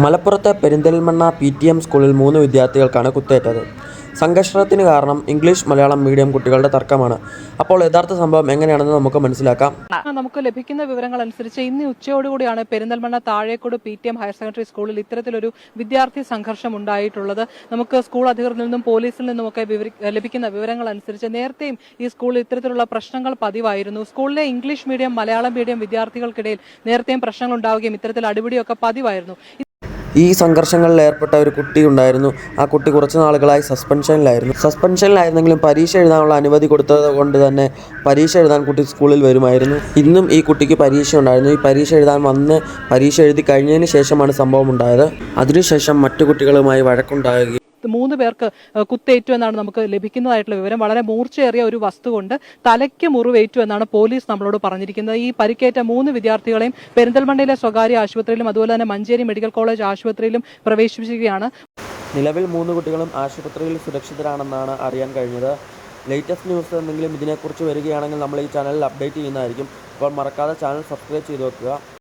മലപ്പുറത്തെ പെരിന്തൽമണ്ണ PTM സ്കൂളിൽ 3 വിദ്യാർത്ഥികൾക്കാണ് കുത്തേറ്റത്. സംഘർഷത്തിന് കാരണം ഇംഗ്ലീഷ് മലയാളം മീഡിയം കുട്ടികളുടെ തർക്കമാണ്. അപ്പോൾ യഥാർത്ഥ സംഭവം എങ്ങനെയാണെന്ന് നമുക്ക് മനസ്സിലാക്കാം. നമുക്ക് ലഭിക്കുന്ന വിവരങ്ങൾ അനുസരിച്ച് ഇന്ന് ഉച്ചയോടുകൂടിയാണ് Perinthalmanna Thazhekode PTM higher secondary സ്കൂളിൽ ഇത്തരത്തിലൊരു വിദ്യാർത്ഥി സംഘർഷം ഉണ്ടായിട്ടുള്ളത്. നമുക്ക് സ്കൂൾ അധികൃതരിൽ നിന്നും പോലീസിൽ നിന്നുമൊക്കെ ലഭിക്കുന്ന വിവരങ്ങൾ അനുസരിച്ച് നേരത്തെയും ഈ സ്കൂളിൽ ഇത്തരത്തിലുള്ള പ്രശ്നങ്ങൾ പതിവായിരുന്നു. സ്കൂളിലെ ഇംഗ്ലീഷ് മീഡിയം മലയാളം മീഡിയം വിദ്യാർത്ഥികൾക്കിടയിൽ നേരത്തെയും പ്രശ്നങ്ങൾ ഉണ്ടാവുകയും ഇത്തരത്തിൽ അടിപിടിയൊക്കെ പതിവായിരുന്നു. ഈ സംഘർഷങ്ങളിൽ ഏർപ്പെട്ട ഒരു കുട്ടി ഉണ്ടായിരുന്നു. ആ കുട്ടി കുറച്ച് നാളുകളായി സസ്പെൻഷനിലായിരുന്നെങ്കിലും പരീക്ഷ എഴുതാനുള്ള അനുമതി കൊടുത്തത് കൊണ്ട് തന്നെ പരീക്ഷ എഴുതാൻ കുട്ടി സ്കൂളിൽ വരുമായിരുന്നു. ഇന്നും ഈ കുട്ടിക്ക് പരീക്ഷ ഉണ്ടായിരുന്നു. ഈ പരീക്ഷ എഴുതാൻ വന്ന് പരീക്ഷ എഴുതി കഴിഞ്ഞതിന് ശേഷമാണ് സംഭവം ഉണ്ടായത്. അതിനുശേഷം മറ്റു കുട്ടികളുമായി വഴക്കുണ്ടാകുകയും 3 പേർക്ക് കുത്തേറ്റു എന്നാണ് നമുക്ക് ലഭിക്കുന്നതായിട്ടുള്ള വിവരം. വളരെ മൂർച്ചയേറിയ ഒരു വസ്തു കൊണ്ട് തലയ്ക്ക് മുറിവേറ്റു എന്നാണ് പോലീസ് നമ്മളോട് പറഞ്ഞിരിക്കുന്നത്. ഈ പരിക്കേറ്റ 3 വിദ്യാർത്ഥികളെയും പെരിന്തൽമണ്ണയിലെ സ്വകാര്യ ആശുപത്രിയിലും അതുപോലെ തന്നെ മഞ്ചേരി മെഡിക്കൽ കോളേജ് ആശുപത്രിയിലും പ്രവേശിപ്പിച്ചിരിക്കുകയാണ്. നിലവിൽ 3 കുട്ടികളും ആശുപത്രിയിൽ സുരക്ഷിതരാണെന്നാണ് അറിയാൻ കഴിഞ്ഞത്. ലേറ്റസ്റ്റ് ന്യൂസ് എന്തെങ്കിലും ഇതിനെക്കുറിച്ച് വരികയാണെങ്കിൽ നമ്മൾ ഈ ചാനലിൽ അപ്ഡേറ്റ് ചെയ്യുന്നതായിരിക്കും. അപ്പോൾ മറക്കാതെ ചാനൽ സബ്സ്ക്രൈബ് ചെയ്ത് വെക്കുക.